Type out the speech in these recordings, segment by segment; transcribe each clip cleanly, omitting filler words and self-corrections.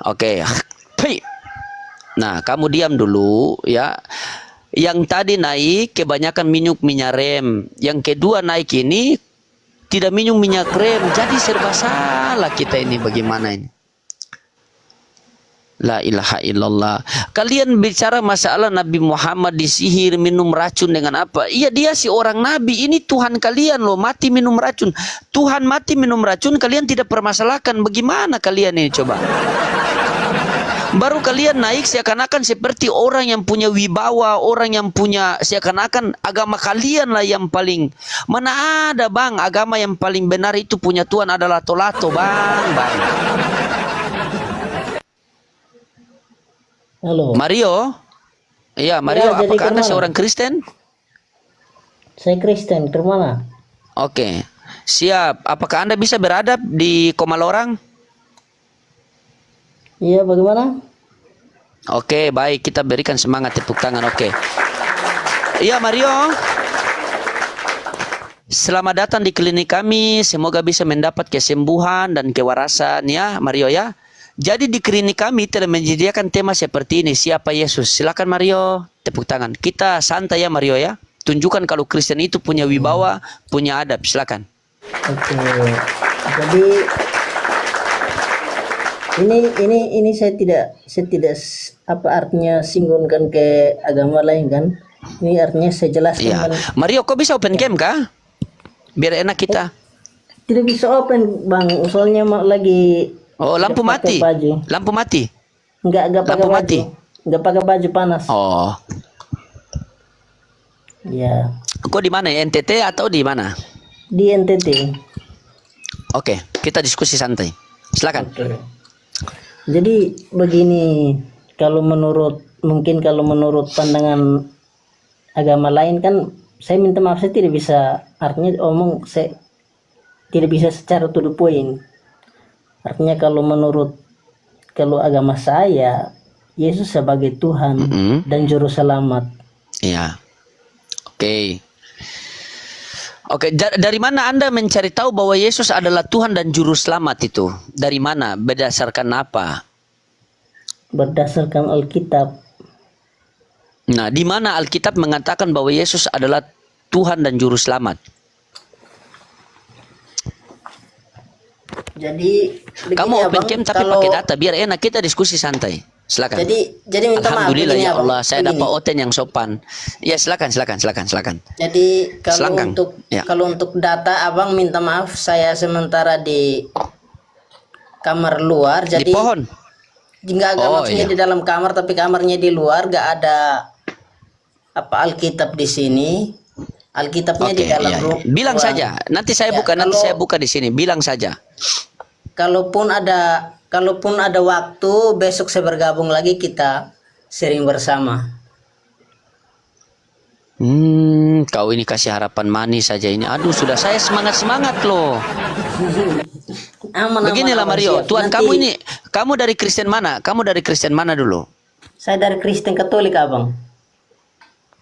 Oke. Nah, kamu diam dulu ya. Yang tadi naik kebanyakan minum minyak rem. Yang kedua naik ini tidak minum minyak rem. Jadi serba salah kita ini, bagaimana ini? La ilaha illallah. Kalian bicara masalah Nabi Muhammad disihir, minum racun dengan apa? Iya, dia si orang Nabi. Ini Tuhan kalian loh, mati minum racun. Tuhan mati minum racun, kalian tidak permasalahkan. Bagaimana kalian ini coba? Baru kalian naik seakan-akan seperti orang yang punya wibawa, orang yang punya seakan-akan agama kalian lah yang paling. Mana ada bang, agama yang paling benar itu punya Tuhan adalah lato-lato bang. Halo. Mario? Iya, Mario, Ya, apakah Anda seorang Kristen? Saya Kristen, ke mana? Oke, siap. Apakah Anda bisa beradab di Komalorang? Iya, bagaimana? Oke, baik. Kita berikan semangat, tepuk tangan. Oke. Iya, Mario. Selamat datang di klinik kami. Semoga bisa mendapat kesembuhan dan kewarasan ya, Mario ya. Jadi di klinik kami telah menyediakan tema seperti ini, siapa Yesus. Silakan Mario, tepuk tangan. Kita santai ya Mario ya. Tunjukkan kalau Kristen itu punya wibawa, punya adab. Silakan. Oke. Jadi ini saya tidak apa artinya singgungkan ke agama lain kan? Ini artinya saya jelaskan. Iya. Kan? Mario, kok bisa open cam kah? Biar enak kita. Tidak bisa open bang, soalnya lagi. Oh, lampu mati. Baju. Lampu mati. Enggak pakai lampu baju. Mati. Enggak pakai baju panas. Oh. Ya. Kok di mana ya? NTT atau di mana? Di NTT. Oke, kita diskusi santai. Silakan. Oke. Jadi begini, mungkin kalau menurut pandangan agama lain kan, saya minta maaf, saya tidak bisa artinya saya tidak bisa secara to the point. Artinya kalau agama saya, Yesus sebagai Tuhan dan juru selamat. Iya. Oke. Oke, dari mana Anda mencari tahu bahwa Yesus adalah Tuhan dan juru selamat itu? Dari mana? Berdasarkan apa? Berdasarkan Alkitab. Nah, di mana Alkitab mengatakan bahwa Yesus adalah Tuhan dan juru selamat? Jadi kamu open cam tapi pakai data biar enak, kita diskusi santai. Silakan. Jadi minta Alhamdulillah maaf, ya Allah, abang, saya dapat oten yang sopan. Ya silakan. Jadi Ya. kalau untuk data abang minta maaf, saya sementara di kamar luar. Jadi di pohon. Enggak maksudnya di dalam kamar, tapi kamarnya di luar, gak ada apa Alkitab di sini. Alkitabnya di dalam rumah. Bilang saja, nanti saya buka, nanti saya buka di sini. Bilang saja. Kalaupun ada waktu, besok saya bergabung lagi, kita sering bersama. Kau ini kasih harapan manis saja ini. Aduh, sudah saya semangat loh. Beginilah Mario, Tuhan nanti, kamu dari Kristen mana? Kamu dari Kristen mana dulu? Saya dari Kristen Katolik, abang.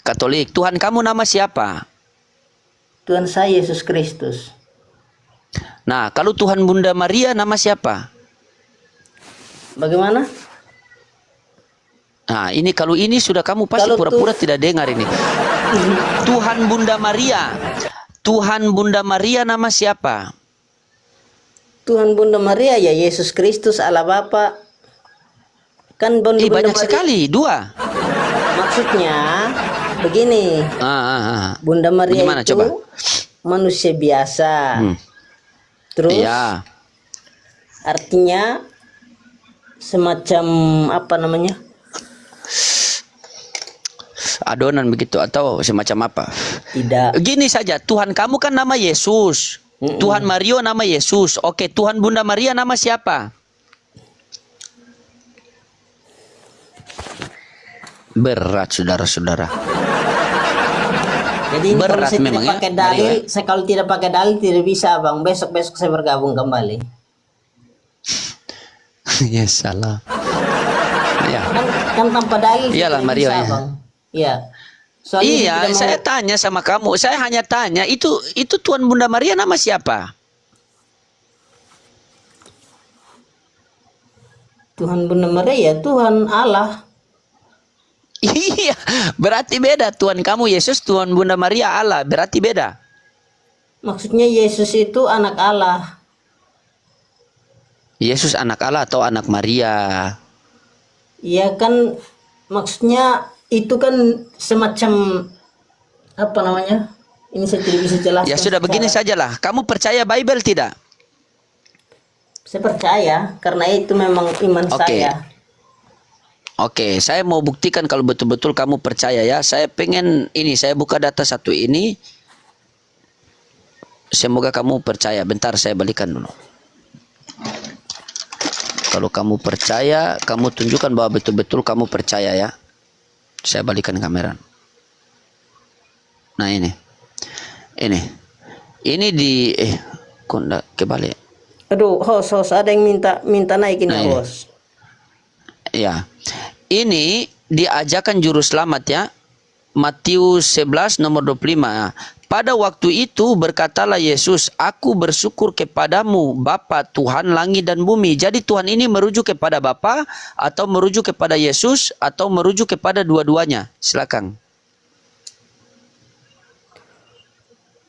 Katolik. Tuhan kamu nama siapa? Tuhan saya Yesus Kristus. Nah, kalau Tuhan Bunda Maria nama siapa? Bagaimana? Nah, ini kalau ini sudah kamu pasti pura-pura tidak dengar ini. Tuhan Bunda Maria. Tuhan Bunda Maria nama siapa? Tuhan Bunda Maria ya Yesus Kristus Allah Bapa. Kan Bunda banyak Maria sekali, dua. Maksudnya begini. Bunda Maria bagaimana, itu coba? Manusia biasa. Terus artinya semacam apa namanya? Adonan begitu atau semacam apa? Tidak. Gini saja, Tuhan kamu kan nama Yesus. Tuhan Mario nama Yesus. Oke, Tuhan Bunda Maria nama siapa? Berat saudara-saudara. Jadi ini berat kalau memang pakai dalil, saya kalau tidak pakai dalil tidak bisa, Bang. Besok saya bergabung kembali. Ya salah. Ya. Kan tanpa dalil. Iyalah Mario bisa, ya. Bang. Iya. Iya, saya tanya sama kamu. Saya hanya tanya, itu Tuhan Bunda Maria nama siapa? Tuhan Bunda Maria, Tuhan Allah. Iya, berarti beda. Tuhan kamu Yesus, Tuhan Bunda Maria Allah, berarti beda. Maksudnya Yesus itu anak Allah. Yesus anak Allah atau anak Maria? Iya kan, maksudnya itu kan semacam apa namanya? Ini saya tidak bisa jelaskan. Ya sudah, begini sajalah. Kamu percaya Bible tidak? Saya percaya karena itu memang iman Oke. saya. Oke, saya mau buktikan kalau betul-betul kamu percaya ya. Saya pengen ini, saya buka data satu ini. Semoga kamu percaya. Bentar, saya balikan dulu. Kalau kamu percaya, kamu tunjukkan bahwa betul-betul kamu percaya ya. Saya balikan kamera. Nah ini. Ini di kok enggak kebalik. Aduh, host ada yang minta naikin Nah, ya, ini. bos. Ya. Ini diajarkan juru selamat ya. Matius 11 nomor 25. Pada waktu itu berkatalah Yesus, aku bersyukur kepadamu Bapa Tuhan langit dan bumi. Jadi Tuhan ini merujuk kepada Bapa atau merujuk kepada Yesus atau merujuk kepada dua-duanya. Silakan.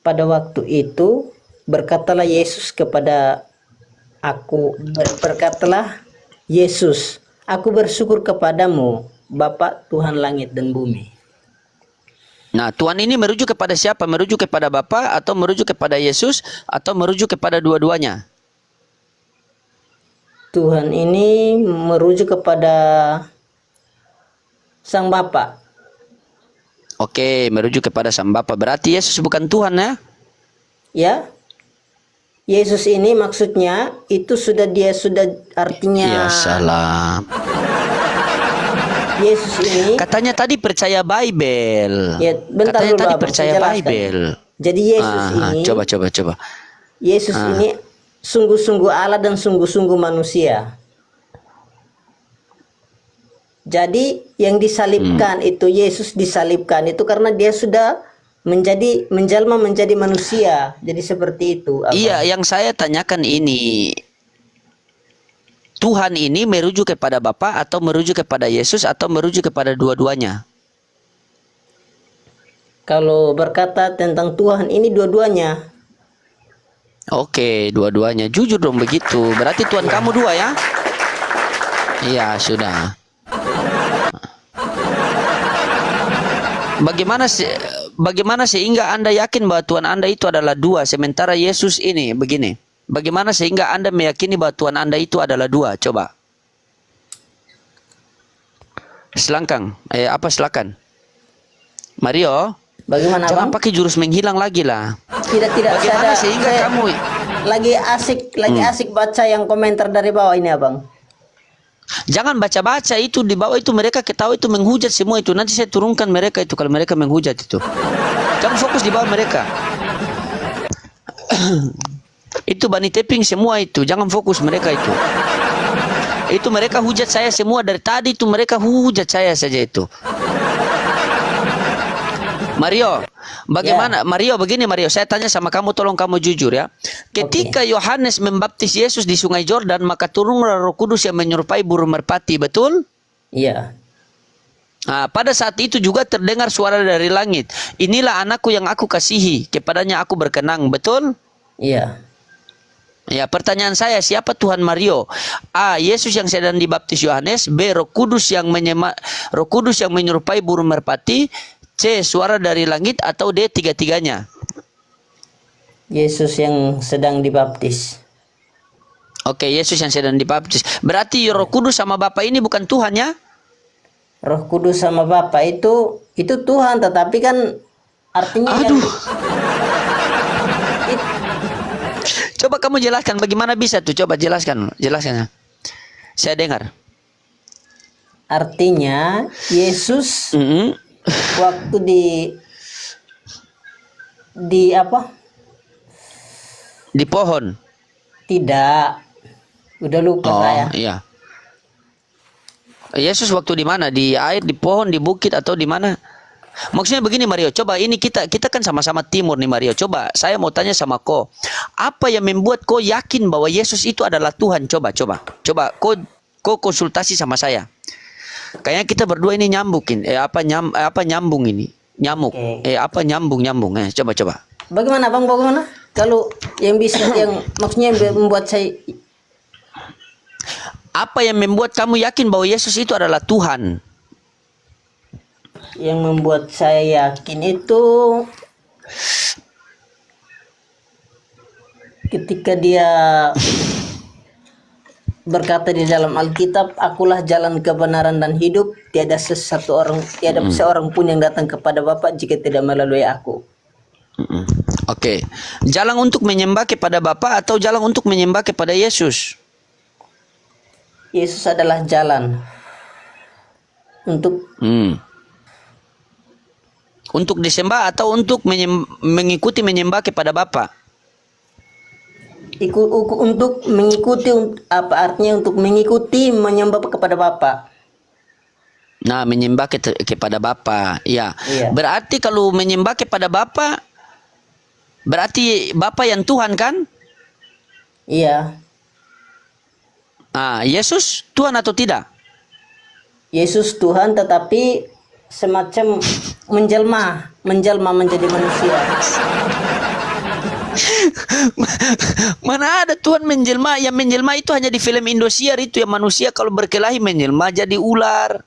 Pada waktu itu berkatalah Yesus kepada aku, berkatalah Yesus, aku bersyukur kepadamu Bapa Tuhan langit dan bumi. Nah, Tuhan ini merujuk kepada siapa? Merujuk kepada Bapa atau merujuk kepada Yesus atau merujuk kepada dua-duanya? Tuhan ini merujuk kepada Sang Bapa. Oke, merujuk kepada Sang Bapa. Berarti Yesus bukan Tuhan ya? Ya. Yesus ini maksudnya itu sudah artinya Ya salam. Yesus ini Katanya tadi percaya Bible. ya, bentar Katanya dulu, tadi Abang, percaya saya jelaskan. Bible. Jadi Yesus ini Coba. Yesus ini sungguh-sungguh Allah dan sungguh-sungguh manusia. Jadi yang disalibkan itu, Yesus disalibkan itu karena dia sudah menjelma menjadi manusia. Jadi seperti itu, Abang. Iya, yang saya tanyakan ini, Tuhan ini merujuk kepada Bapa atau merujuk kepada Yesus atau merujuk kepada dua-duanya? Kalau berkata tentang Tuhan ini dua-duanya. Oke, dua-duanya. Jujur dong begitu. Berarti Tuhan kamu dua ya? Iya, sudah. Bagaimana sehingga Anda yakin bahwa Tuhan Anda itu adalah dua sementara Yesus ini begini? Bagaimana sehingga Anda meyakini bahwa Tuhan Anda itu adalah dua? Coba. Silakan. Silakan. Mario, Bagaimana, jangan Bang? pakai jurus menghilang lagi lah. Tidak Bagaimana saya sehingga kamu lagi asik baca yang komentar dari bawah ini, Abang. jangan baca-baca itu di bawah itu mereka ketahui itu menghujat semua itu. Nanti saya turunkan mereka itu kalau mereka menghujat itu. Jangan fokus di bawah mereka. Itu Bani Teping semua itu. Jangan fokus mereka itu. Itu mereka hujat saya semua dari tadi itu mereka hujat saya saja itu. Mario, bagaimana? Mario, begini Mario, saya tanya sama kamu, tolong kamu jujur ya. Ketika Yohanes membaptis Yesus di Sungai Yordan, maka turunlah Roh Kudus yang menyerupai burung merpati, betul? Iya. Nah, pada saat itu juga terdengar suara dari langit. Inilah anakku yang aku kasihi, kepadanya aku berkenang, betul? Iya. Ya, pertanyaan saya, siapa Tuhan Mario? A. Yesus yang sedang dibaptis Yohanes. B. Roh Kudus yang menyerupai burung merpati. C. Suara dari langit. Atau D. Tiga-tiganya? Yesus yang sedang dibaptis. Oke, Yesus yang sedang dibaptis. Berarti Roh Kudus sama Bapa ini bukan Tuhan ya? Roh Kudus sama Bapa itu Tuhan, tetapi kan artinya Aduh. Coba kamu jelaskan bagaimana bisa tuh? Coba jelaskan. Saya dengar. artinya Yesus waktu di apa? Di pohon. Tidak. Udah lupa saya. Iya. Yesus waktu di mana? Di air, di pohon, di bukit atau di mana? Maksudnya begini Mario, coba ini kita kan sama-sama timur nih Mario. Coba saya mau tanya sama kau. Apa yang membuat kau yakin bahwa Yesus itu adalah Tuhan? Coba kau kau konsultasi sama saya. Kayaknya kita berdua ini nyambukin. Nyambung ini. Nyamuk. Oke. Nyambung. Coba. Bagaimana Bang? Bagaimana? Kalau yang bisa, yang maksudnya yang membuat saya, Apa yang membuat kamu yakin bahwa Yesus itu adalah Tuhan? yang membuat saya yakin itu ketika dia berkata di dalam Alkitab, akulah jalan kebenaran dan hidup, tiada seorang pun yang datang kepada Bapa jika tidak melalui aku. Oke. Jalan untuk menyembah kepada Bapa atau jalan untuk menyembah kepada Yesus? Yesus adalah jalan untuk Untuk disembah atau untuk mengikuti menyembah kepada Bapa? untuk mengikuti, apa artinya untuk mengikuti menyembah kepada Bapa. Nah, menyembah kepada Bapa. Ya. Iya. Berarti kalau menyembah kepada Bapa, berarti Bapa yang Tuhan kan? Iya. Yesus Tuhan atau tidak? Yesus Tuhan, tetapi semacam menjelma menjadi manusia. Mana ada Tuhan menjelma? Yang menjelma itu hanya di film Indosiar itu, yang manusia kalau berkelahi menjelma jadi ular.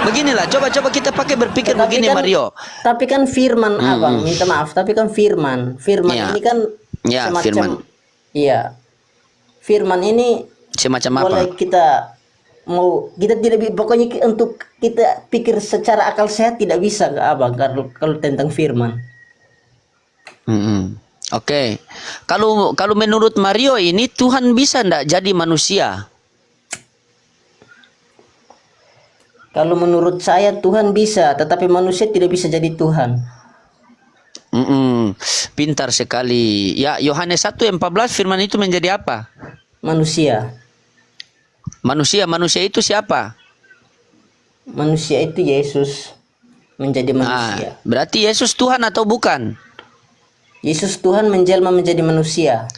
Beginilah, coba kita pakai berpikir Tetapi begini, kan, Mario. Tapi kan firman Abang, minta maaf, tapi kan firman Ya. ini kan Ya, semacam, firman. iya, firman ini Semacam apa? boleh kita tidak pokoknya untuk kita pikir secara akal sehat tidak bisa nggak Abang kalau tentang firman. Oke. Kalau menurut Mario ini Tuhan bisa ndak jadi manusia? Kalau menurut saya Tuhan bisa, tetapi manusia tidak bisa jadi Tuhan. Pintar sekali. Ya, Yohanes 1:14 firman itu menjadi apa? Manusia Manusia itu siapa? Manusia itu Yesus menjadi manusia. Berarti Yesus Tuhan atau bukan? Yesus Tuhan menjelma menjadi manusia.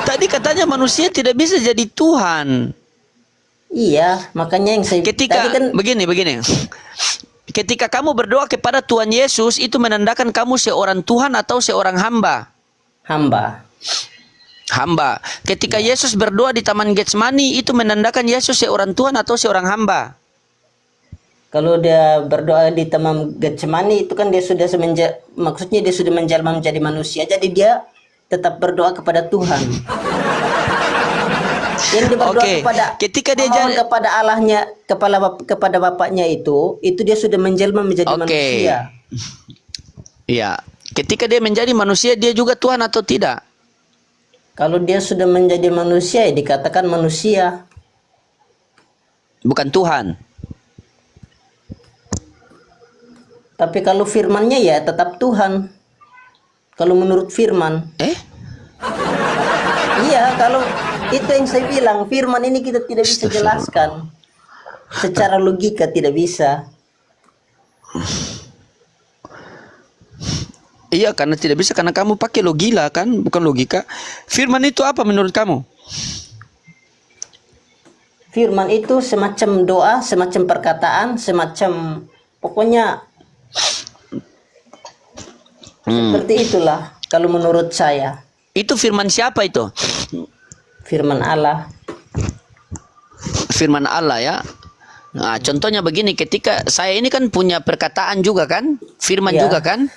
Tadi katanya manusia tidak bisa jadi Tuhan. Iya, makanya yang saya Ketika tadi kan begini. Ketika kamu berdoa kepada Tuhan Yesus, itu menandakan kamu seorang Tuhan atau seorang hamba? hamba. Hamba. Ketika Yesus berdoa di Taman Getsemani, itu menandakan Yesus seorang Tuhan atau seorang hamba? Kalau dia berdoa di Taman Getsemani itu kan dia sudah maksudnya dia sudah menjelma menjadi manusia, jadi dia tetap berdoa kepada Tuhan. Yang dia berdoa ketika dia memohon kepada Allahnya, kepada Bapaknya itu dia sudah menjelma menjadi manusia. Iya. Ketika dia menjadi manusia, dia juga Tuhan atau tidak? Kalau dia sudah menjadi manusia, ya dikatakan manusia. Bukan Tuhan. Tapi kalau firmannya ya tetap Tuhan. Kalau menurut firman. Iya, kalau itu yang saya bilang, firman ini kita tidak bisa jelaskan. Secara logika tidak bisa. Iya, karena tidak bisa, karena kamu pakai logika kan, bukan logika. Firman itu apa menurut kamu? Firman itu semacam doa, semacam perkataan, semacam pokoknya seperti itulah kalau menurut saya. Itu firman siapa itu? Firman Allah. Firman Allah ya. Nah, contohnya begini, ketika saya ini kan punya perkataan juga kan, firman juga kan?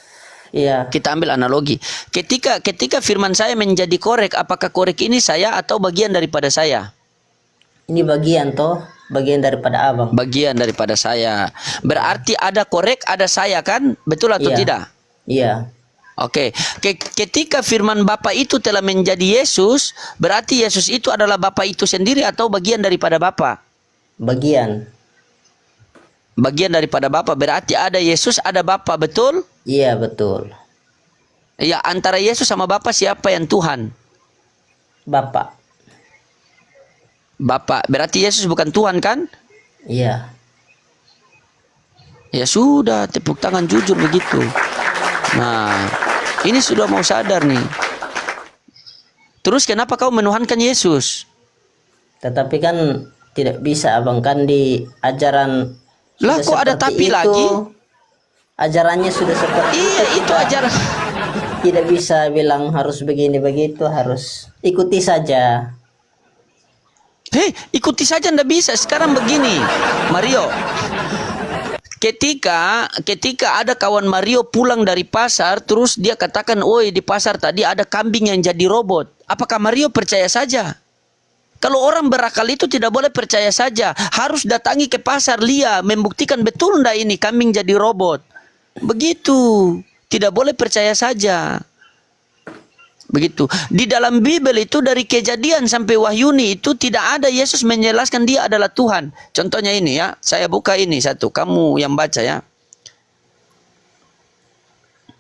Iya. Kita ambil analogi. Ketika firman saya menjadi korek, apakah korek ini saya atau bagian daripada saya? Ini bagian daripada Abang. Bagian daripada saya. Berarti ada korek, ada saya kan? Betul atau tidak? Iya. Oke. Ketika firman Bapa itu telah menjadi Yesus, berarti Yesus itu adalah Bapa itu sendiri atau bagian daripada Bapa? Bagian Daripada Bapa. Berarti ada Yesus, ada Bapa, betul? Iya, betul. Ya, antara Yesus sama Bapa siapa yang Tuhan? Bapa. Berarti Yesus bukan Tuhan kan? Iya. Ya sudah, tepuk tangan jujur begitu. Nah, ini sudah mau sadar nih. Terus kenapa kau menuhankan Yesus? Tetapi kan tidak bisa abang, kan di ajaran Lah sudah kok ada seperti tapi itu. lagi? Ajarannya sudah seperti Iya, itu kita ajaran. tidak bisa bilang harus begini begitu, harus ikuti saja. Hei, ikuti saja ndak bisa. Sekarang begini, Mario. Ketika ada kawan Mario pulang dari pasar, terus dia katakan, "Oi, di pasar tadi ada kambing yang jadi robot." Apakah Mario percaya saja? Kalau orang berakal itu tidak boleh percaya saja, harus datangi ke pasar, lihat, membuktikan betul ndak ini kambing jadi robot. Begitu, tidak boleh percaya saja. Begitu. Di dalam Bible itu dari Kejadian sampai Wahyuni itu tidak ada Yesus menjelaskan dia adalah Tuhan. Contohnya ini ya, saya buka ini satu, kamu yang baca ya.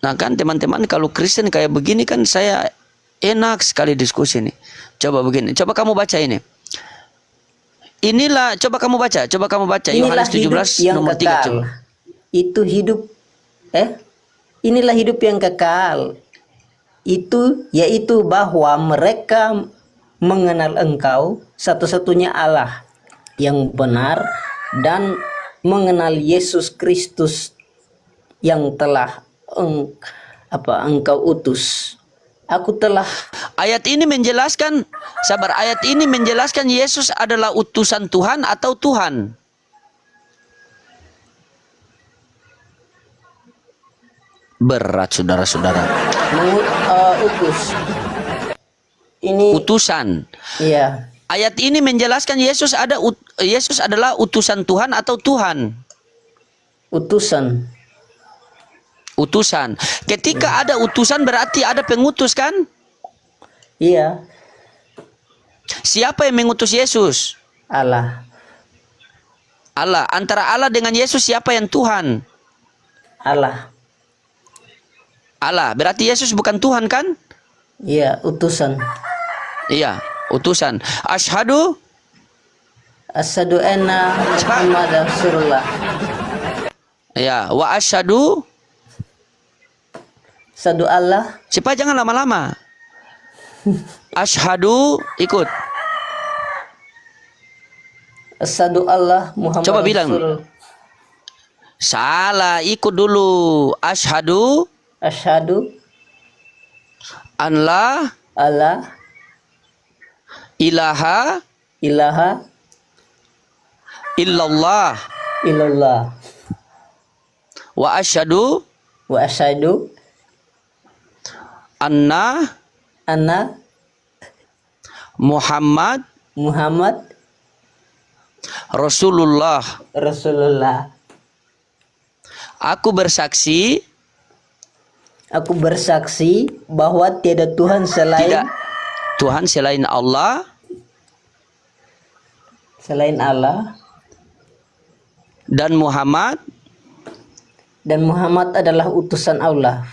Nah kan teman-teman, kalau Kristen kayak begini kan saya enak sekali diskusi nih. Coba begini, coba kamu baca ini. Inilah, coba kamu baca Inilah Yohanes hidup 17 yang nomor 3 kekal. coba. Itu hidup inilah hidup yang kekal. Itu yaitu bahwa mereka mengenal Engkau satu-satunya Allah yang benar, dan mengenal Yesus Kristus yang telah Engkau utus. Aku telah Ayat ini menjelaskan, ayat ini menjelaskan Yesus adalah utusan Tuhan atau Tuhan. Berat saudara-saudara. utus. Ini Utusan. iya, Ayat ini menjelaskan Yesus adalah utusan Tuhan atau Tuhan. utusan. Utusan. Ketika ada utusan berarti ada pengutus kan? Iya, Siapa yang mengutus Yesus? Allah. Allah. Antara Allah dengan Yesus siapa yang Tuhan? Allah. Allah. Berarti Yesus bukan Tuhan kan? Iya, utusan. Iya, utusan. Asyhadu Asyhadu anna Muhammadar Rasulullah. ya, wa asyhadu. Asyhadu Allah. Siapa jangan lama-lama. Asyhadu ikut. Asyhadu Allah Muhammad Coba bilang. Rasul. Salah, ikut dulu. Asyhadu Asyhadu an la Allah ilaha ilaha illallah illallah wa asyhadu wa asyhadu anna anna Muhammad Muhammad Rasulullah. Rasulullah. Aku bersaksi Aku bersaksi bahwa tiada Tuhan selain tidak Tuhan selain Allah dan Muhammad adalah utusan Allah.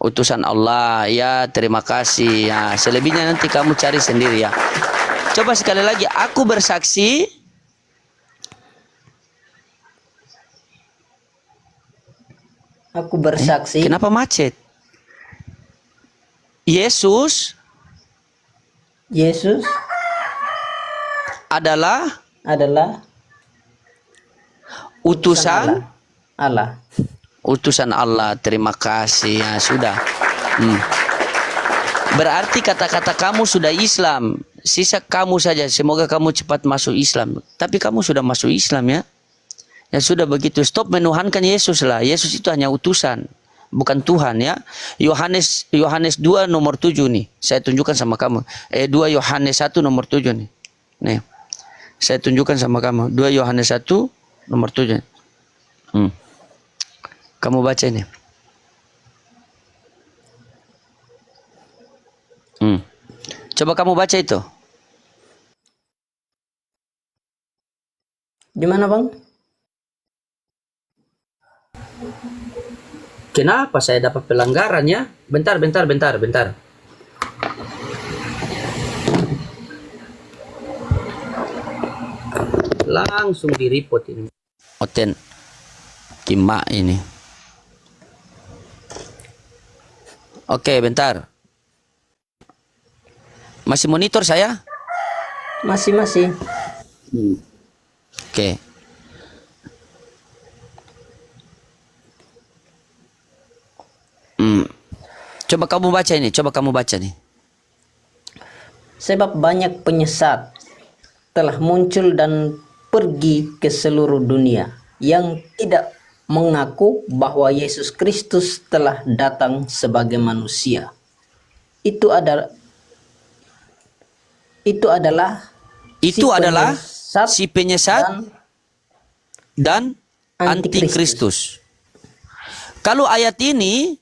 utusan Allah. Ya, terima kasih. Ya, selebihnya nanti kamu cari sendiri ya. Coba sekali lagi, aku bersaksi kenapa macet? Yesus adalah utusan Allah. utusan Allah. Terima kasih. Ya, sudah. Berarti kata-kata kamu sudah Islam. Sisa kamu saja. Semoga kamu cepat masuk Islam. Tapi kamu sudah masuk Islam ya. Ya sudah begitu. Stop menuhankan Yesus lah. Yesus itu hanya utusan, bukan Tuhan ya. Yohanes 2 nomor 7 nih. Saya tunjukkan sama kamu. 2 Yohanes 1 nomor 7 nih. Nih. Saya tunjukkan sama kamu. 2 Yohanes 1 nomor 7. Kamu baca ini. Coba kamu baca itu. Gimana bang? Kenapa saya dapat pelanggaran ya? Bentar. Langsung di-report ini. Oten Kima ini. Oke, bentar. Masih monitor saya? Masih. Oke. Coba kamu baca nih. Sebab banyak penyesat telah muncul dan pergi ke seluruh dunia yang tidak mengaku bahwa Yesus Kristus telah datang sebagai manusia. Itu adalah si penyesat dan antikristus. Kalau ayat ini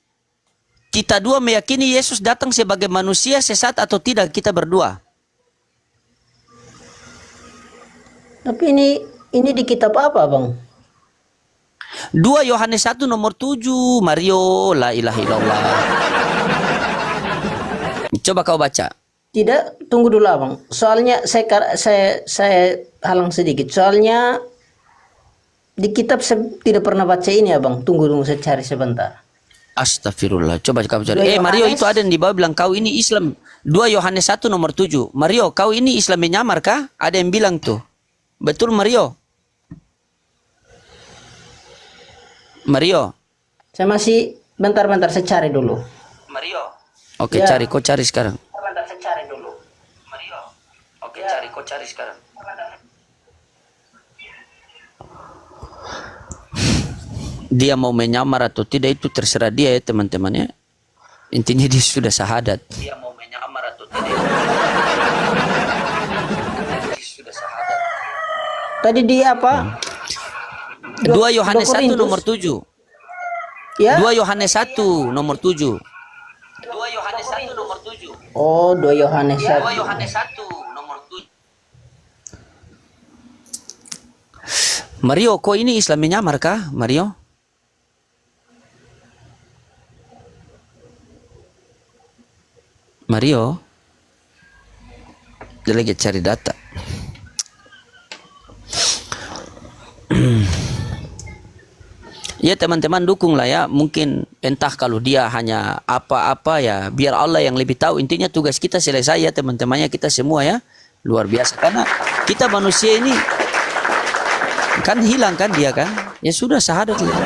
kita dua meyakini Yesus datang sebagai manusia, sesat atau tidak kita berdua? Tapi ini di kitab apa, Bang? 2 Yohanes 1 nomor 7, Mario, la ilaha illallah. Coba kau baca. Tidak, tunggu dulu, Bang. Soalnya saya halang sedikit. Soalnya di kitab saya tidak pernah baca ini, Abang. Tunggu saya cari sebentar. Astagfirullah. Coba kamu cari. Mario, itu ada yang di bawah bilang kau ini Islam. 2 Yohanes 1 nomor 7. Mario, kau ini Islam menyamar kah? Ada yang bilang tuh. Betul, Mario? Mario. Saya masih bentar saya cari dulu. Mario. Oke, cari. Kau cari sekarang. Bentar saya cari dulu. Mario. Oke, kau cari sekarang. Dia mau menyamar atau tidak itu terserah dia ya teman-teman ya. Intinya dia sudah syahadat. Dia mau menyamar atau tidak. Dia sudah syahadat. Tadi dia apa? 2 Yohanes 1 nomor 7. Ya? 2 Yohanes 1 nomor 7. 2 Yohanes 1 nomor 7. Oh, 2 Yohanes 1. 2 Yohanes 1 nomor 7. Mario, kok ini Islam menyamar kah, Mario? Mario, dia lagi cari data. Ya teman-teman, dukunglah ya. Mungkin entah kalau dia hanya apa-apa ya, biar Allah yang lebih tahu. Intinya tugas kita selesai ya teman-temannya, kita semua ya. Luar biasa. Karena kita manusia ini kan hilang kan dia kan. Ya sudah syahadat lah.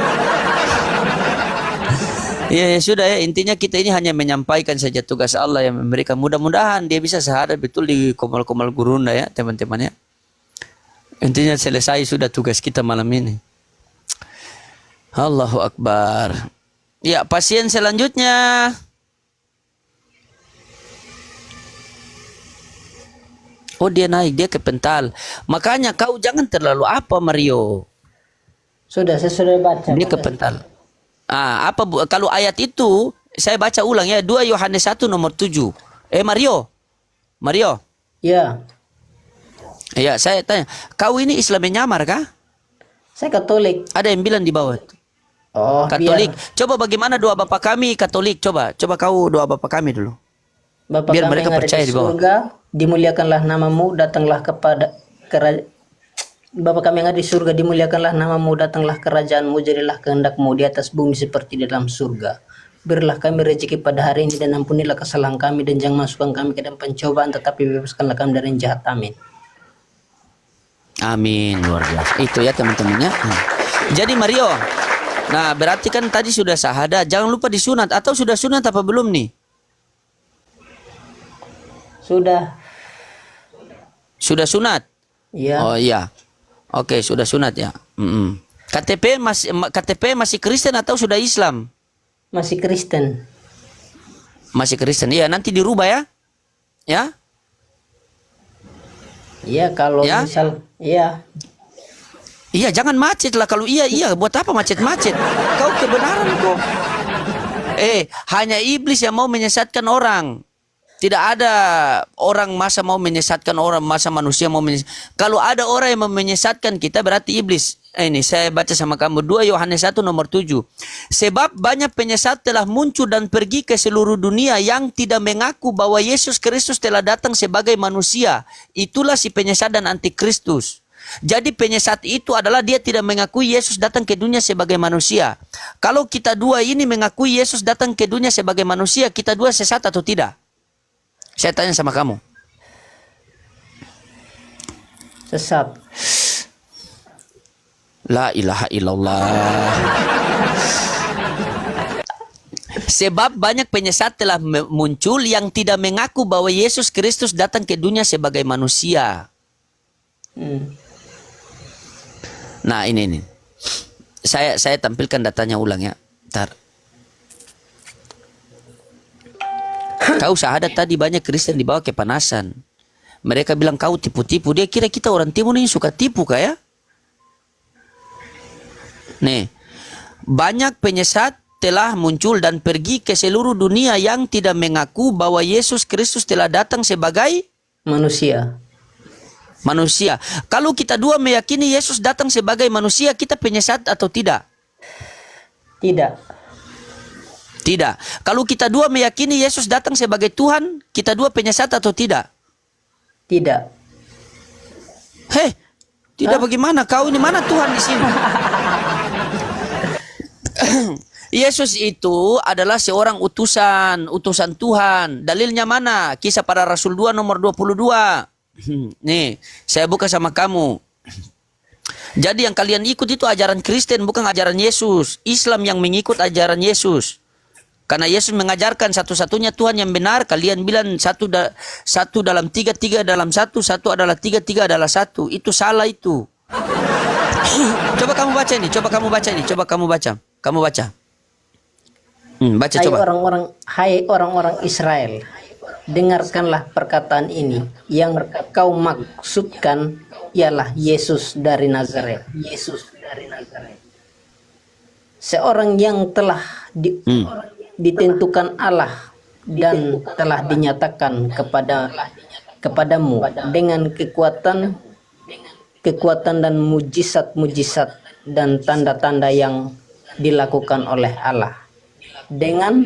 Ya sudah ya, intinya kita ini hanya menyampaikan saja tugas Allah yang memberikan. Mudah-mudahan dia bisa syahadat betul di Komal-Komal Gurunda ya teman-teman ya. Intinya selesai sudah tugas kita malam ini. Allahu Akbar. Ya, pasien selanjutnya. Oh, dia naik, dia ke pental. Makanya kau jangan terlalu apa, Mario. Saya sudah baca. Dia ke pental. Kalau ayat itu saya baca ulang ya, 2 Yohanes 1 nomor 7. Mario. Ya. Ya, saya tanya, kau ini Islam menyamar kah? Saya Katolik. Ada yang bilang di bawah. Oh, Katolik. Coba bagaimana doa Bapak kami Katolik? Coba kau doa Bapak kami dulu. Bapa biar kami mereka yang ada percaya di bawah. surga, dimuliakanlah namamu, datanglah kepada Bapa kami yang ada di surga, dimuliakanlah namamu, datanglah kerajaanmu, jadilah kehendakmu di atas bumi seperti di dalam surga. Berilah kami rezeki pada hari ini dan ampunilah kesalahan kami dan jangan masukkan kami ke dalam pencobaan, tetapi bebaskanlah kami dari yang jahat. Amin. Amin, luar biasa. Itu ya teman-temannya. Jadi Mario, nah berarti kan tadi sudah syahadat, jangan lupa disunat. Atau sudah sunat apa belum nih? Sudah sunat? Iya. Oh iya. Oke, sudah sunat ya. KTP masih Kristen atau sudah Islam? Masih Kristen. Masih Kristen. Iya, nanti dirubah ya. Ya? Iya, kalau misal iya. Iya, jangan macet lah. Kalau iya, buat apa macet-macet? Kau kebenaran kok. Hanya iblis yang mau menyesatkan orang. Tidak ada orang masa mau menyesatkan orang, masa manusia mau menyesatkan. Kalau ada orang yang mau menyesatkan kita, berarti iblis. Ini saya baca sama kamu 2 Yohanes 1 nomor 7. Sebab banyak penyesat telah muncul dan pergi ke seluruh dunia yang tidak mengaku bahwa Yesus Kristus telah datang sebagai manusia. Itulah si penyesat dan antikristus. Jadi penyesat itu adalah dia tidak mengakui Yesus datang ke dunia sebagai manusia. Kalau kita dua ini mengakui Yesus datang ke dunia sebagai manusia, kita dua sesat atau tidak? Saya tanya sama kamu. Sesat. La ilaha illallah. Sebab banyak penyesat telah muncul yang tidak mengaku bahwa Yesus Kristus datang ke dunia sebagai manusia. Nah ini. Saya tampilkan datanya ulang ya. Ntar. Kau syahadat tadi banyak Kristen dibawa kepanasan. Mereka bilang kau tipu-tipu. Dia kira kita orang timur ini suka tipu kayak. Nih, banyak penyesat telah muncul dan pergi ke seluruh dunia yang tidak mengaku bahwa Yesus Kristus telah datang sebagai Manusia. manusia. Kalau kita dua meyakini Yesus datang sebagai manusia, kita penyesat atau tidak? Tidak. Tidak. Kalau kita dua meyakini Yesus datang sebagai Tuhan, kita dua penyesat atau tidak? Tidak. Heh, tidak bagaimana? Kau ini mana Tuhan di sini? Yesus itu adalah seorang utusan Tuhan. Dalilnya mana? Kisah Para Rasul 2 nomor 22. Nih, saya buka sama kamu. Jadi yang kalian ikut itu ajaran Kristen, bukan ajaran Yesus. Islam yang mengikut ajaran Yesus. Karena Yesus mengajarkan satu-satunya Tuhan yang benar. Kalian bilang satu dalam tiga, tiga dalam satu adalah tiga, tiga adalah satu. Itu salah itu. Coba kamu baca ini, coba kamu baca ini, coba kamu baca. Kamu baca. Baca Hai coba. orang-orang Israel, dengarkanlah perkataan ini. Yang kau maksudkan ialah Yesus dari Nazaret. Yesus dari Nazaret. Seorang yang telah ditentukan Allah dan telah dinyatakan kepadamu dengan kekuatan dan mujizat-mujizat dan tanda-tanda yang dilakukan oleh Allah dengan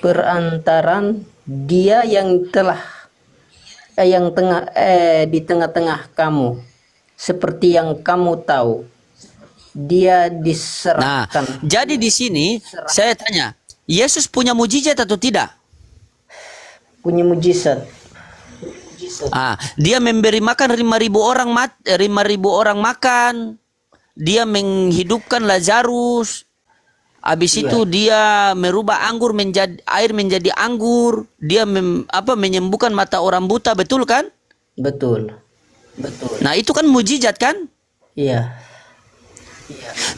perantaran Dia yang di tengah-tengah kamu, seperti yang kamu tahu. Dia diserahkan. Nah, jadi di sini saya tanya, Yesus punya mujizat atau tidak? Punya mujizat. Dia memberi makan 5.000 orang makan. Dia menghidupkan Lazarus. Habis itu dia merubah air menjadi anggur. Dia menyembuhkan mata orang buta, betul kan? Betul. Nah, itu kan mujizat kan? Iya.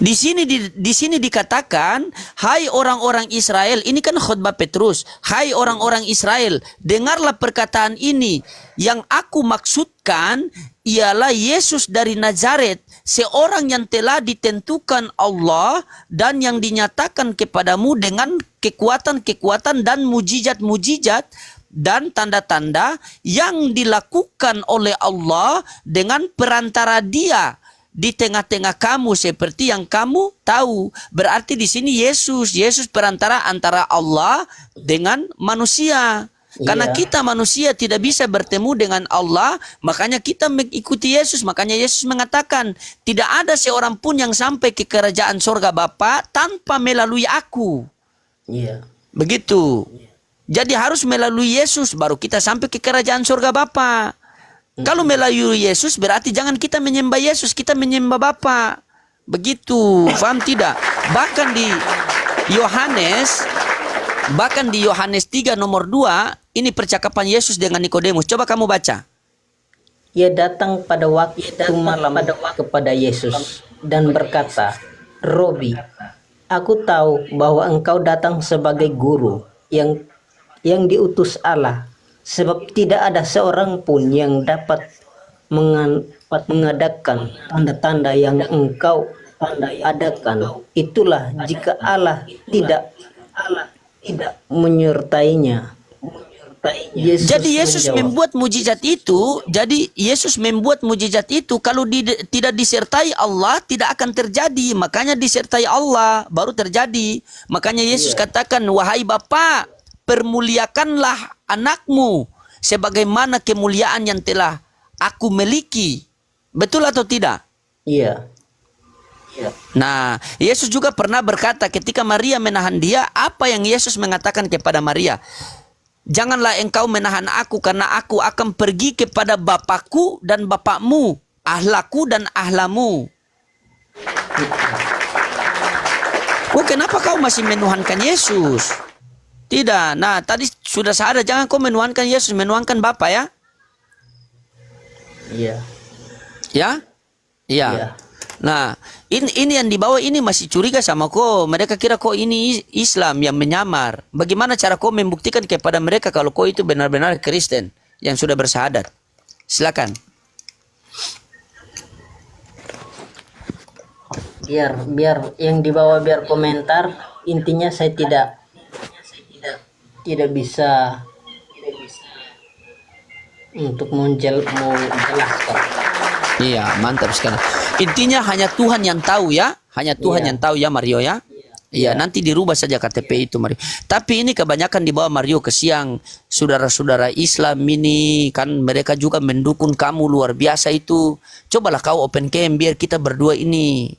Di sini dikatakan, hai orang-orang Israel, ini kan khutbah Petrus. Hai orang-orang Israel, dengarlah perkataan ini. Yang aku maksudkan ialah Yesus dari Nazaret, seorang yang telah ditentukan Allah dan yang dinyatakan kepadamu dengan kekuatan-kekuatan dan mujizat-mujizat dan tanda-tanda yang dilakukan oleh Allah dengan perantara Dia di tengah-tengah kamu, seperti yang kamu tahu. Berarti di sini Yesus perantara antara Allah dengan manusia. Karena kita manusia tidak bisa bertemu dengan Allah, makanya kita mengikuti Yesus. Makanya Yesus mengatakan, tidak ada seorang pun yang sampai ke kerajaan sorga Bapa tanpa melalui aku. Iya. Begitu. Jadi harus melalui Yesus baru kita sampai ke kerajaan sorga Bapa. Kalau melalui Yesus berarti jangan kita menyembah Yesus, kita menyembah Bapa. Begitu, paham tidak? Bahkan di Yohanes 3 nomor 2, ini percakapan Yesus dengan Nikodemus. Coba kamu baca. Ia datang pada waktu malam kepada Yesus dan berkata, Robi, aku tahu bahwa engkau datang sebagai guru yang diutus Allah. Sebab tidak ada seorang pun yang dapat mengadakan tanda-tanda yang engkau adakan. Itulah jika Allah tidak menyertainya. Jadi Yesus membuat mujizat itu. Kalau tidak disertai Allah tidak akan terjadi. Makanya disertai Allah baru terjadi. Makanya Yesus katakan, wahai Bapa, permuliakanlah anakmu sebagaimana kemuliaan yang telah aku miliki. Betul atau tidak? Iya. Nah, Yesus juga pernah berkata ketika Maria menahan dia, apa yang Yesus mengatakan kepada Maria? Janganlah engkau menahan aku, karena aku akan pergi kepada bapakku dan bapakmu, ahlaku dan ahlamu. Oh, kenapa kau masih menuhankan Yesus? Tidak. Nah, tadi sudah sadar, jangan kau menuhankan Yesus, menuhankan Bapa ya. Iya. Ya? Iya. Iya. Nah, ini yang di bawah ini masih curiga sama kau. Mereka kira kau ini Islam yang menyamar. Bagaimana cara kau membuktikan kepada mereka kalau kau itu benar-benar Kristen yang sudah bersahadat? Silakan. Biar yang di bawah biar komentar. Intinya saya tidak bisa untuk menjelaskan. Iya, mantap sekali. Intinya hanya Tuhan yang tahu ya. Hanya Tuhan yang tahu ya, Mario ya. Iya, nanti dirubah saja KTP itu, Mario. Tapi ini kebanyakan di bawah Mario, kesiang saudara-saudara Islam ini kan mereka juga mendukung kamu luar biasa itu. Cobalah kau open cam biar kita berdua ini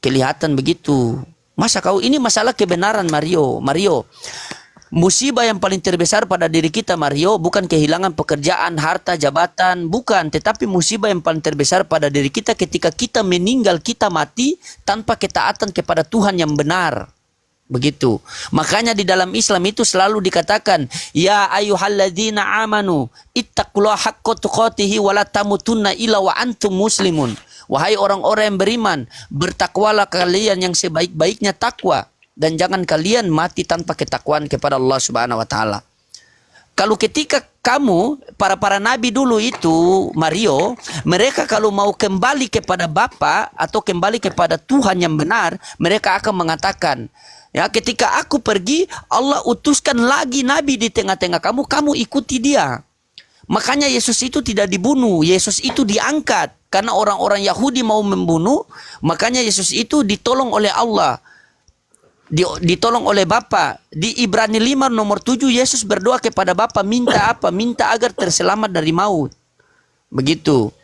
kelihatan begitu. Masa kau ini masalah kebenaran, Mario. Mario, musibah yang paling terbesar pada diri kita, Mario, bukan kehilangan pekerjaan, harta, jabatan, bukan. Tetapi musibah yang paling terbesar pada diri kita ketika kita meninggal, kita mati tanpa ketaatan kepada Tuhan yang benar. Begitu. Makanya di dalam Islam itu selalu dikatakan, ya ayyuhalladzina amanu ittaqullaha haqqa tuqatih wa la tamutunna illa wa antum muslimun. Wahai orang-orang yang beriman, bertakwalah kalian yang sebaik-baiknya takwa, dan jangan kalian mati tanpa ketakwaan kepada Allah Subhanahu wa taala. Kalau ketika kamu para nabi dulu itu, Mario, mereka kalau mau kembali kepada Bapa atau kembali kepada Tuhan yang benar, mereka akan mengatakan, ya, ketika aku pergi, Allah utuskan lagi nabi di tengah-tengah kamu, kamu ikuti dia. Makanya Yesus itu tidak dibunuh, Yesus itu diangkat. Karena orang-orang Yahudi mau membunuh, makanya Yesus itu ditolong oleh Allah. Ditolong oleh Bapa. Di Ibrani 5 nomor 7 Yesus berdoa kepada Bapa, minta apa? Minta agar terselamat dari maut. Begitu.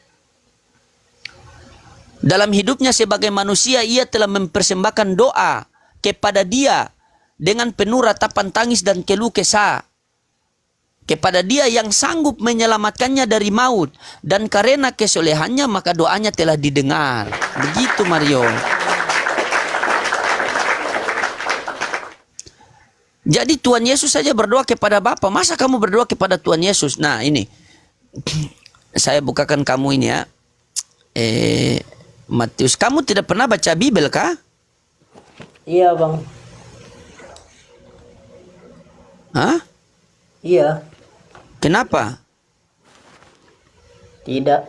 Dalam hidupnya sebagai manusia, ia telah mempersembahkan doa kepada Dia dengan penuh ratapan tangis dan keluh kesah. Kepada Dia yang sanggup menyelamatkannya dari maut, dan karena kesolehannya maka doanya telah didengar. Begitu, Mario. Jadi Tuhan Yesus saja berdoa kepada Bapa. Masa kamu berdoa kepada Tuhan Yesus? Nah, ini saya bukakan kamu ini ya. Matius, kamu tidak pernah baca Bible kah? Iya, Bang. Hah? Iya. Kenapa? Tidak.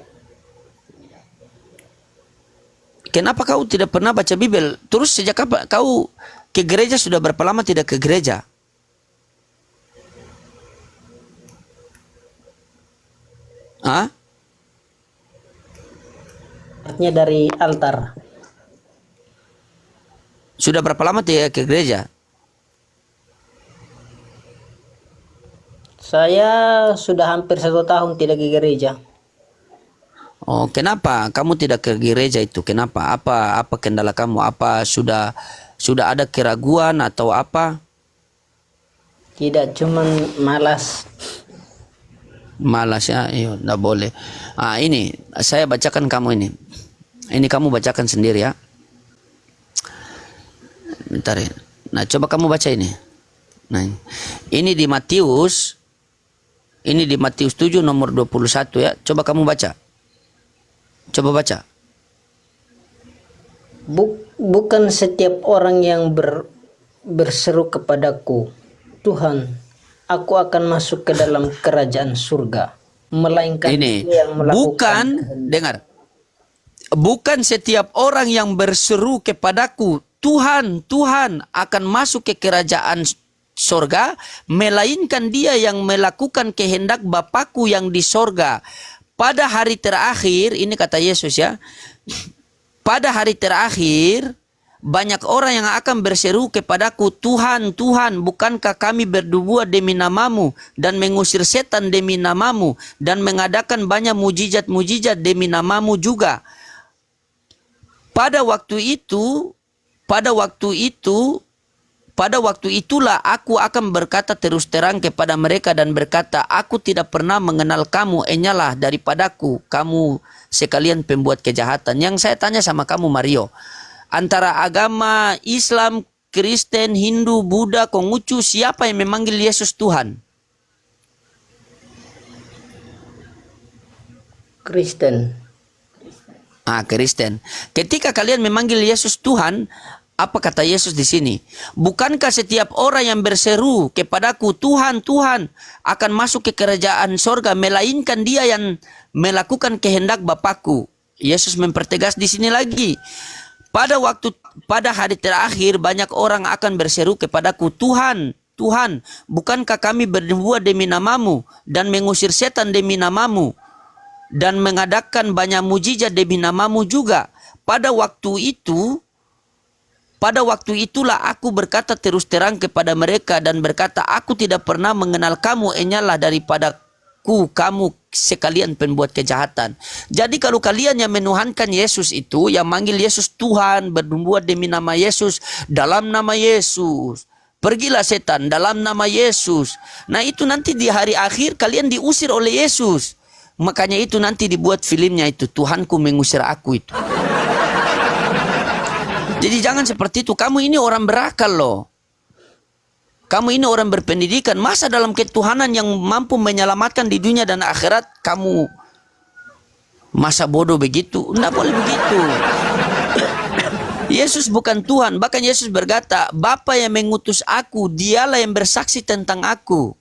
Kenapa kau tidak pernah baca Bible? Terus sejak kapan kau ke gereja? Sudah berapa lama tidak ke gereja? Hah? Artinya dari altar. Sudah berapa lama tidak ke gereja? Saya sudah hampir 1 tahun tidak ke gereja. Oh, kenapa kamu tidak ke gereja itu? Kenapa? Apa kendala kamu? Apa sudah ada keraguan atau apa? Tidak, cuman malas. Malas ya, iya, enggak boleh. Ini saya bacakan kamu ini. Ini kamu bacakan sendiri ya. Bentar ya. Nah, coba kamu baca ini. Nah, ini di Matius. Ini di Matius 7 nomor 21 ya. Coba kamu baca. Coba baca. Bukan setiap orang yang berseru kepadaku, Tuhan, aku akan masuk ke dalam kerajaan surga, melainkan ini yang bukan, dengar. Bukan setiap orang yang berseru kepadaku, Tuhan, Tuhan, akan masuk ke kerajaan sorga, melainkan dia yang melakukan kehendak Bapakku yang di sorga. Pada hari terakhir, ini kata Yesus ya, pada hari terakhir, banyak orang yang akan berseru kepadaku, Tuhan, Tuhan, bukankah kami berbuat demi namamu, dan mengusir setan demi namamu, dan mengadakan banyak mujizat-mujizat demi namamu juga. Pada waktu itu, Pada waktu itulah aku akan berkata terus terang kepada mereka dan berkata, aku tidak pernah mengenal kamu, enyalah daripadaku, kamu sekalian pembuat kejahatan. Yang saya tanya sama kamu Mario, antara agama Islam, Kristen, Hindu, Buddha, Konghucu, siapa yang memanggil Yesus Tuhan? Kristen. Kristen. Ketika kalian memanggil Yesus Tuhan, apa kata Yesus di sini? Bukankah setiap orang yang berseru kepadaku, Tuhan, Tuhan, akan masuk ke kerajaan sorga, melainkan dia yang melakukan kehendak Bapakku? Yesus mempertegas di sini lagi. Pada hari terakhir banyak orang akan berseru kepadaku, Tuhan, Tuhan, bukankah kami berbuat demi namamu dan mengusir setan demi namamu dan mengadakan banyak mujizat demi namamu juga? Pada waktu itulah aku berkata terus terang kepada mereka dan berkata, aku tidak pernah mengenal kamu, enyalah daripadaku, kamu sekalian pembuat kejahatan. Jadi kalau kalian yang menuhankan Yesus itu, yang manggil Yesus Tuhan, berbuat demi nama Yesus, dalam nama Yesus, pergilah setan dalam nama Yesus. Nah itu nanti di hari akhir kalian diusir oleh Yesus. Makanya itu nanti dibuat filmnya itu, Tuhanku mengusir aku itu. Jadi jangan seperti itu. Kamu ini orang berakal loh. Kamu ini orang berpendidikan. Masa dalam ketuhanan yang mampu menyelamatkan di dunia dan akhirat, kamu masa bodoh begitu? Tidak boleh begitu. Yesus bukan Tuhan. Bahkan Yesus berkata, Bapa yang mengutus aku, dialah yang bersaksi tentang aku.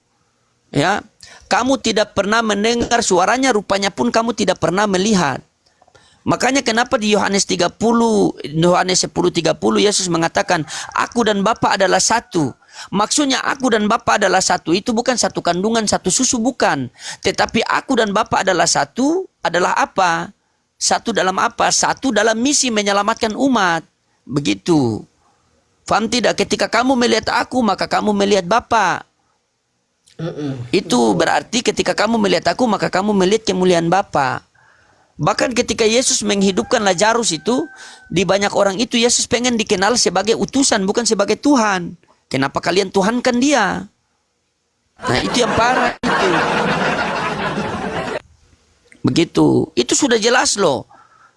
Ya, kamu tidak pernah mendengar suaranya, rupanya pun kamu tidak pernah melihat. Makanya kenapa di Yohanes 10:30 Yesus mengatakan, aku dan Bapa adalah satu. Maksudnya aku dan Bapa adalah satu itu bukan satu kandungan, satu susu, bukan. Tetapi aku dan Bapa adalah satu, adalah apa? Satu dalam apa? Satu dalam misi menyelamatkan umat. Begitu. Faham tidak? Ketika kamu melihat aku, maka kamu melihat Bapa. Itu berarti ketika kamu melihat aku, maka kamu melihat kemuliaan Bapa. Bahkan ketika Yesus menghidupkan Lazarus itu, di banyak orang itu Yesus pengen dikenal sebagai utusan, bukan sebagai Tuhan. Kenapa kalian tuhankan dia? Nah itu yang parah itu. Begitu. Itu sudah jelas loh.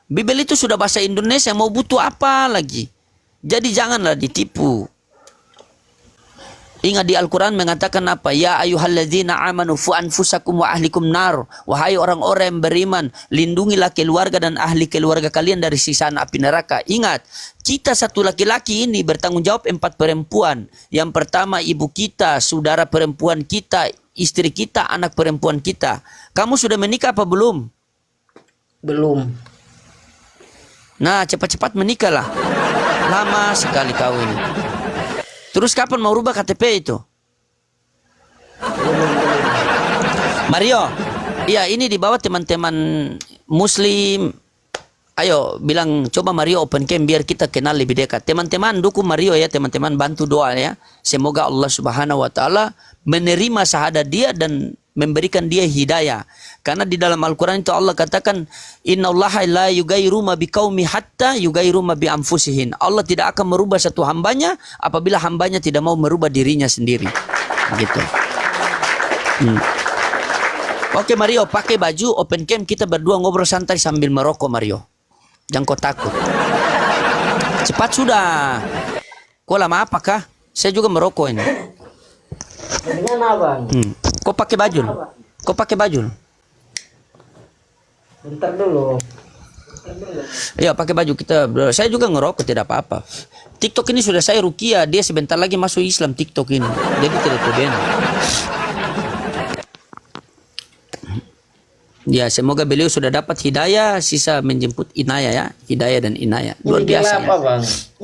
Bibel itu sudah bahasa Indonesia, mau butuh apa lagi? Jadi janganlah ditipu. Ingat di Al-Quran mengatakan apa? Ya ayyuhalladzina amanu fu anfusakum wa ahlikum nar. Wahai orang-orang yang beriman, lindungilah keluarga dan ahli keluarga kalian dari siksaan api neraka. Ingat, kita satu laki-laki ini bertanggung jawab 4 perempuan. Yang pertama ibu kita, saudara perempuan kita, istri kita, anak perempuan kita. Kamu sudah menikah apa belum? Belum. Nah, cepat-cepat menikahlah. Lama sekali kau ini. Terus kapan mau rubah KTP itu? Mario, iya ini di bawah teman-teman Muslim. Ayo bilang coba Mario open cam biar kita kenal lebih dekat. Teman-teman dukung Mario ya, teman-teman bantu doa ya. Semoga Allah Subhanahu wa taala menerima syahadat dia dan memberikan dia hidayah. Karena di dalam Al-Quran itu Allah katakan, innallaha la yugairu ma biqaumi hatta yugairu ma bi anfusihim. Allah tidak akan merubah satu hambanya apabila hambanya tidak mau merubah dirinya sendiri. Gitu. Oke Mario, pakai baju open cam, kita berdua ngobrol santai sambil merokok Mario. Jangan kau takut. Cepat sudah. Kau lama apakah? Saya juga merokok ini. Dengan abang. Kau pakai baju? Kau pakai baju? Bentar dulu. Ya pakai baju kita. Saya juga ngerokok tidak apa-apa. TikTok ini sudah saya rukia. Dia sebentar lagi masuk Islam TikTok ini. Jadi tidak terbenar. Ya semoga beliau sudah dapat hidayah. Sisa menjemput inayah ya. Hidayah dan inayah. Luar biasa ya.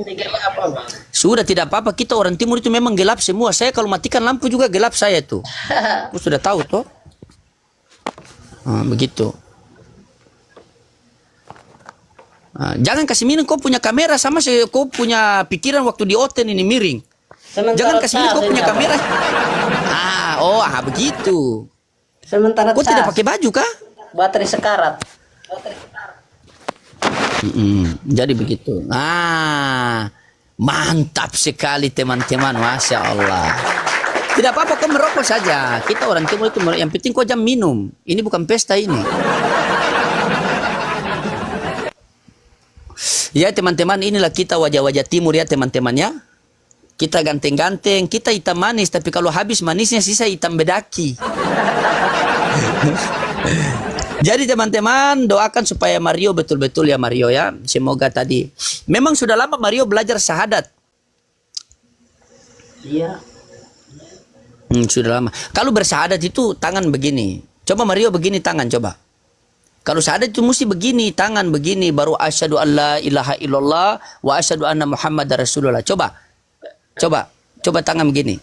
Ini gelap apa bang? Sudah tidak apa-apa. Kita orang timur itu memang gelap semua. Saya kalau matikan lampu juga gelap saya tuh. Aku sudah tahu toh. Begitu. Jangan kasih minum, kau punya kamera sama kau punya pikiran waktu di Oten ini miring. Jangan kasih minum, kau punya kamera. Begitu. Sementara Kau tidak pakai baju kah? Baterai sekarat. Jadi begitu. Mantap sekali teman-teman, Masya Allah. Tidak apa-apa, kau merokok saja. Kita orang timur itu merokok. Yang penting kau jam minum. Ini bukan pesta ini. Ya teman-teman, inilah kita wajah-wajah timur ya teman-teman ya. Kita ganteng-ganteng, kita hitam manis. Tapi kalau habis manisnya sisa hitam bedaki. Jadi teman-teman, doakan supaya Mario betul-betul ya Mario ya. Semoga tadi. Memang sudah lama Mario belajar syahadat. Iya. Sudah lama. Kalau bersyahadat itu tangan begini. Coba Mario begini tangan coba. Kalau syahadat itu mesti begini, tangan begini. Baru asyhadu alla ilaha illallah wa asyhadu anna Muhammadar Rasulullah. Coba. Coba tangan begini.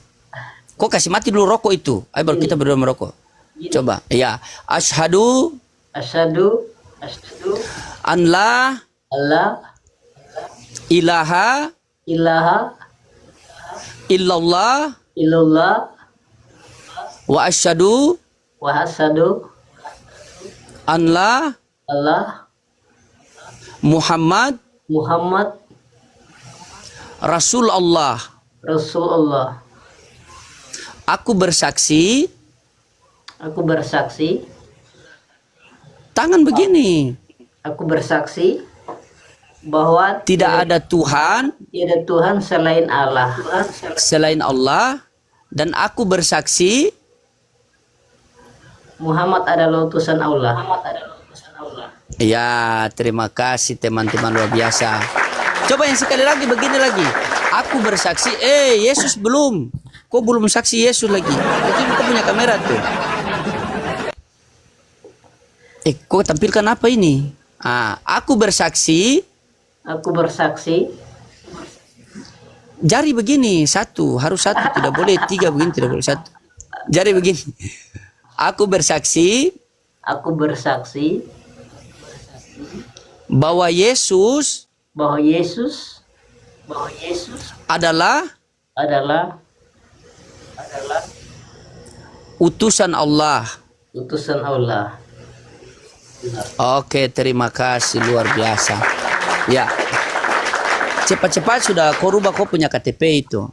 Kok kasih mati dulu rokok itu. Ayo baru kita berdua merokok. Coba. Ya. Asyhadu an la ilaha illallah wa asyhadu an la Muhammad Rasulullah. Aku bersaksi. Tangan begini. Aku bersaksi bahwa Tidak ada Tuhan selain Allah, dan aku bersaksi Muhammad adalah utusan Allah. Ya, terima kasih teman-teman, luar biasa. Coba yang sekali lagi, begini lagi. Aku bersaksi, Yesus belum. Kok belum saksi Yesus lagi? Itu kita punya kamera tuh. Kok tampilkan apa ini? Aku bersaksi. Jari begini, satu, harus satu, tidak boleh tiga begini, tidak boleh satu. Jari begini. Aku bersaksi bahwa Yesus adalah utusan Allah. Oke, terima kasih, luar biasa. Ya, cepat-cepat sudah kau rubah kau punya KTP itu.